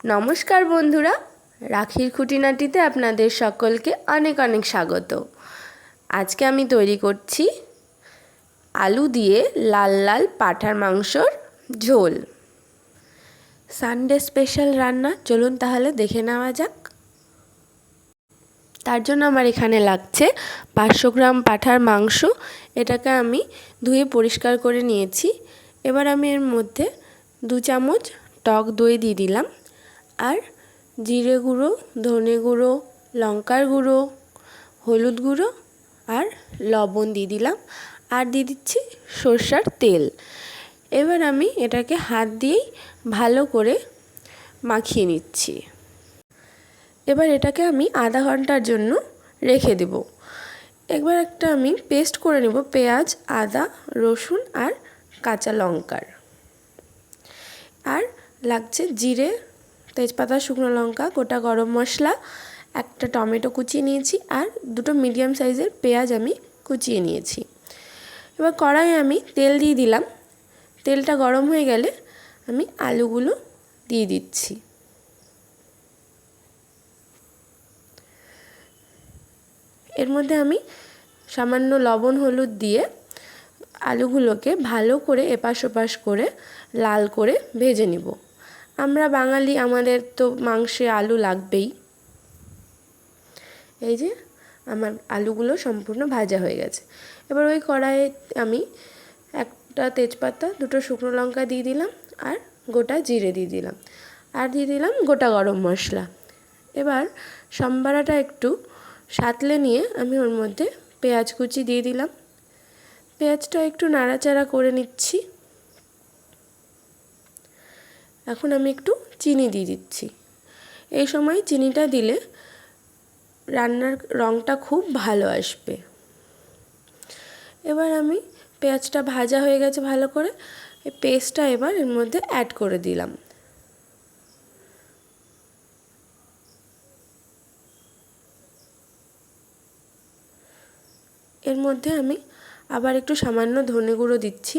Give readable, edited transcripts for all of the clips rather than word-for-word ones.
নমস্কার বন্ধুরা, রাখির খুঁটিনাটিতে আপনাদের সকলকে অনেক অনেক স্বাগত। আজকে আমি তৈরি করছি আলু দিয়ে লাল লাল পাঁঠার মাংসর ঝোল। সানডে স্পেশাল রান্না, চলুন তাহলে দেখে নেওয়া যাক। তার জন্য আমার এখানে লাগছে 500 গ্রাম পাঁঠার মাংস। এটাকে আমি ধুয়ে পরিষ্কার করে নিয়েছি। এবার আমি এর মধ্যে 2 চামচ টক দই দিয়ে দিলাম, আর জিরে গুঁড়ো, ধনে গুঁড়ো, লঙ্কার গুঁড়ো, হলুদ গুঁড়ো আর লবণ দিয়ে দিলাম, আর দিয়ে দিচ্ছি সরষের তেল। এবার আমি এটাকে হাত দিয়েই ভালো করে মাখিয়ে নিচ্ছি। এবার এটাকে আমি আধা ঘন্টার জন্য রেখে দেব। একবার একটা আমি পেস্ট করে নেব পেঁয়াজ, আদা, রসুন আর কাঁচা লঙ্কার। আর লাগছে জিরে, তেজপাতা, শুকনো লঙ্কা, গোটা গরম মশলা, একটা টমেটো কুচিয়ে নিয়েছি, আর 2টো মিডিয়াম সাইজের পেঁয়াজ আমি কুচিয়ে নিয়েছি। এবার কড়াইয়ে আমি তেল দিয়ে দিলাম। তেলটা গরম হয়ে গেলে আমি আলুগুলো দিয়ে দিচ্ছি। এর মধ্যে আমি সামান্য লবণ হলুদ দিয়ে আলুগুলোকে ভালো করে এপাশ ওপাশ করে লাল করে ভেজে নিব। আমরা বাঙালি, আমাদের তো মাংসে আলু লাগবেই। এই যে আমার আলুগুলো সম্পূর্ণ ভাজা হয়ে গেছে। এবার ওই কড়াইয়ে আমি একটা তেজপাতা, 2টো শুকনো লঙ্কা দিয়ে দিলাম, আর গোটা জিরে দিয়ে দিলাম, আর দিয়ে দিলাম গোটা গরম মশলা। এবার সম্বারাটা একটু সাঁতলে নিয়ে আমি ওর মধ্যে পেঁয়াজ কুচি দিয়ে দিলাম। পেঁয়াজটা একটু নাড়াচাড়া করে নিচ্ছি। এখন আমি একটু চিনি দিয়ে দিচ্ছি। এই সময় চিনিটা দিলে রান্নার রঙটা খুব ভালো আসবে। এবার আমি পেঁয়াজটা ভাজা হয়ে গেছে ভালো করে, এই পেস্টটা এবার এর মধ্যে অ্যাড করে দিলাম। এর মধ্যে আমি আবার একটু সামান্য ধনে গুঁড়ো দিচ্ছি।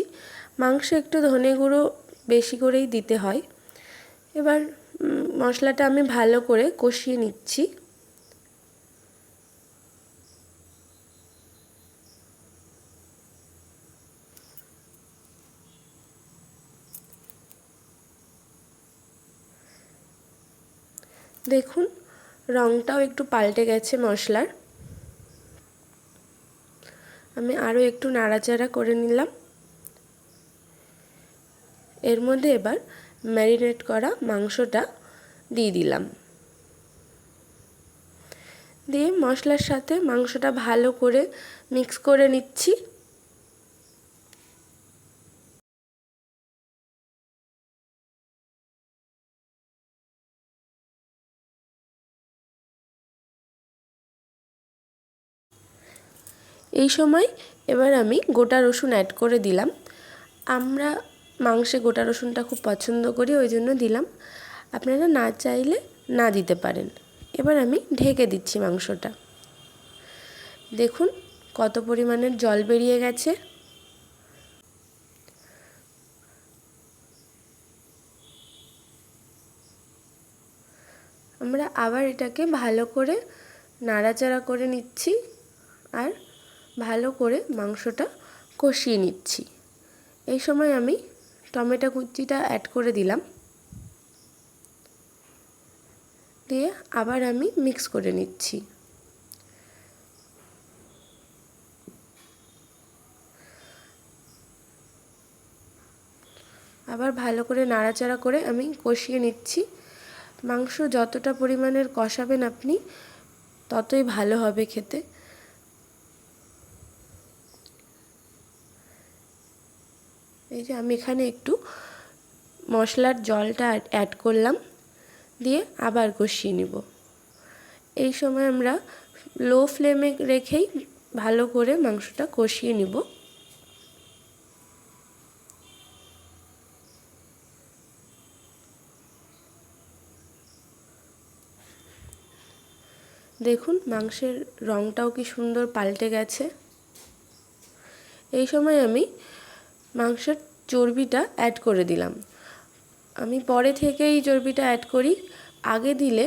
মাংসে একটু ধনে গুঁড়ো বেশি করেই দিতে হয়। এবার মশলাটা আমি ভালো করে কষিয়ে নিচ্ছি। দেখুন, রঙটাও একটু পাল্টে গেছে মশলার। আমি আরও একটু নাড়াচাড়া করে নিলাম। এর মধ্যে এবার ম্যারিনেট করা মাংসটা দিয়ে দিলাম, দিয়ে মশলার সাথে মাংসটা ভালো করে মিক্স করে নিচ্ছি। এই সময় এবার আমি গোটা রসুন অ্যাড করে দিলাম। আমরা মাংসে গোটা রসুনটা খুব পছন্দ করি, ওই জন্য দিলাম। আপনারা না চাইলে না দিতে পারেন। এবার আমি ঢেকে দিচ্ছি মাংসটা। দেখুন কত পরিমাণের জল বেরিয়ে গেছে। আমরা আবার এটাকে ভালো করে নাড়াচাড়া করে নিচ্ছি, আর ভালো করে মাংসটা কষিয়ে নিচ্ছি। এই সময় আমি টমেটো কুচিটা অ্যাড করে দিলাম, দিয়ে আবার আমি মিক্স করে নিচ্ছি। আবার ভালো করে নাড়াচাড়া করে আমি কষিয়ে নিচ্ছি। মাংস যতটা পরিমাণের কষাবেন আপনি, ততই ভালো হবে খেতে। এই যে আমি এখানে একটু মশলার জলটা অ্যাড করলাম, দিয়ে আবার কষিয়ে নিব। এই সময় আমরা লো ফ্লেমে রেখেই ভালো করে মাংসটা কষিয়ে নিব। দেখুন মাংসের রঙটাও কি সুন্দর পাল্টে গেছে। এই সময় আমি মাংসের চর্বিটা অ্যাড করে দিলাম। আমি পরে থেকেই চর্বিটা অ্যাড করি, আগে দিলে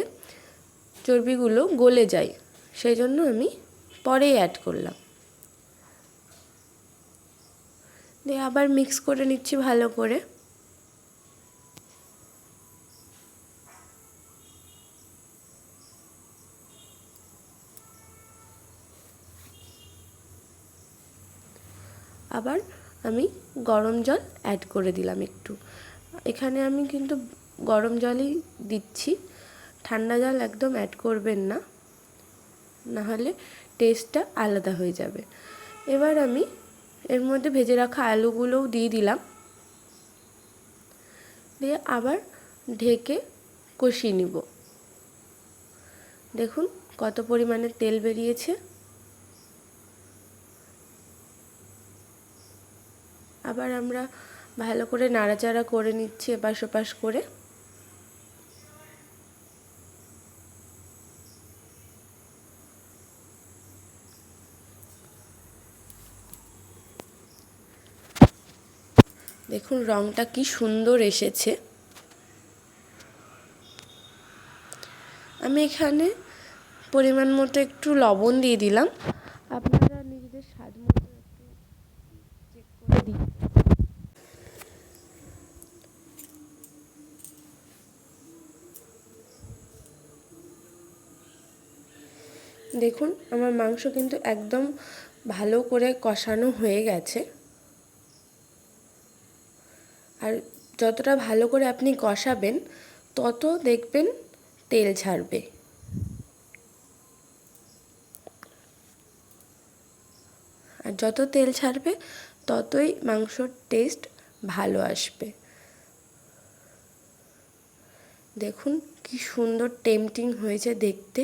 চর্বিগুলো গলে যায়, সেই জন্য আমি পরেই অ্যাড করলাম। দিয়ে আবার মিক্স করে নিচ্ছি ভালো করে। আবার আমি গরম জল অ্যাড করে দিলাম একটু। এখানে আমি কিন্তু গরম জলই দিচ্ছি, ঠান্ডা জল একদম অ্যাড করবেন না, নাহলে টেস্টটা আলাদা হয়ে যাবে। এবার আমি এর মধ্যে ভেজে রাখা আলুগুলোও দিয়ে দিলাম, দিয়ে আবার ঢেকে কষিয়ে নিব। দেখুন কত পরিমাণে তেল বেরিয়েছে। আবার আমরা ভালো করে নাড়াচাড়া করে নিচ্ছি এপাশ ওপাশ করে। দেখুন রঙটা কি সুন্দর এসেছে। আমি এখানে পরিমাণ মতো একটু লবণ দিয়ে দিলাম, আপনারা নিজেদের স্বাদ মতো একটু চেক করে দিন। দেখুন আমার মাংস কিন্তু একদম ভালো করে কষানো হয়ে গেছে। আর যতটা ভালো করে আপনি কষাবেন তত দেখবেন তেল ছাড়বে। আর যত তেল ছাড়বে ততই মাংসর টেস্ট ভালো আসবে। দেখুন কি সুন্দর টেম্পটিং হয়েছে দেখতে।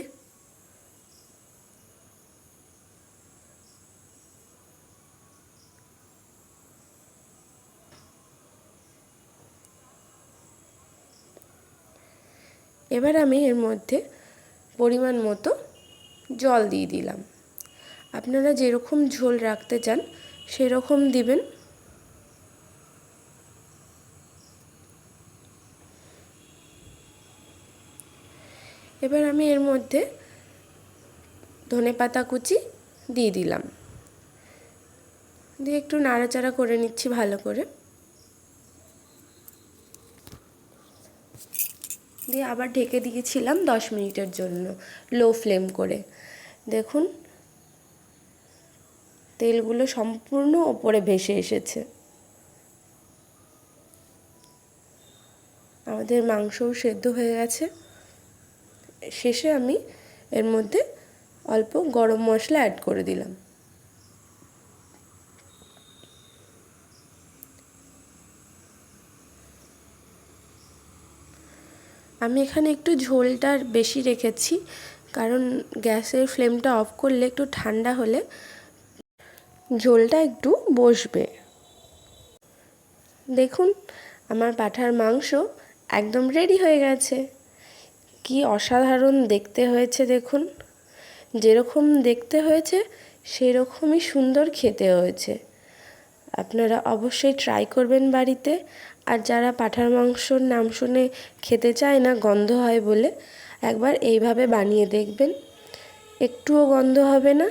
এবার আমি এর মধ্যে পরিমাণ মতো জল দিয়ে দিলাম। আপনারা যেরকম ঝোল রাখতে চান সেরকম দিবেন। এবার আমি এর মধ্যে ধনেপাতা কুচি দিয়ে দিলাম, দিয়ে একটু নাড়াচাড়া করে নিচ্ছি ভালো করে। দিয়ে আবার ঢেকে দিয়েছিলাম 10 মিনিটের জন্য লো ফ্লেম করে। দেখুন তেলগুলো সম্পূর্ণ ওপরে ভেসে এসেছে। আমাদের মাংসও সেদ্ধ হয়ে গেছে। শেষে আমি এর মধ্যে অল্প গরম মশলা অ্যাড করে দিলাম। আমি এখানে একটু ঝোলটা বেশি রেখেছি, কারণ গ্যাসের ফ্লেমটা অফ করলে একটু ঠান্ডা হলে ঝোলটা একটু বসবে। দেখুন আমার পাঁঠার মাংস একদম রেডি হয়ে গেছে। কি অসাধারণ দেখতে হয়েছে দেখুন। যেরকম দেখতে হয়েছে সেরকমই সুন্দর খেতে হয়েছে। আপনারা অবশ্যই ট্রাই করবেন বাড়িতে। আর যারা পাঁঠার মাংসর নাম শুনে খেতে চায় না গন্ধ হয় বলে, একবার এইভাবে বানিয়ে দেখবেন, একটুও গন্ধ হবে না,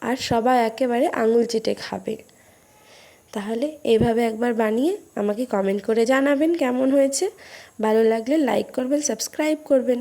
আর সবাই একেবারে আঙুল চেটে খাবে। তাহলে এইভাবে একবার বানিয়ে আমাকে কমেন্ট করে জানাবেন কেমন হয়েছে। ভালো লাগলে লাইক করবেন, সাবস্ক্রাইব করবেন।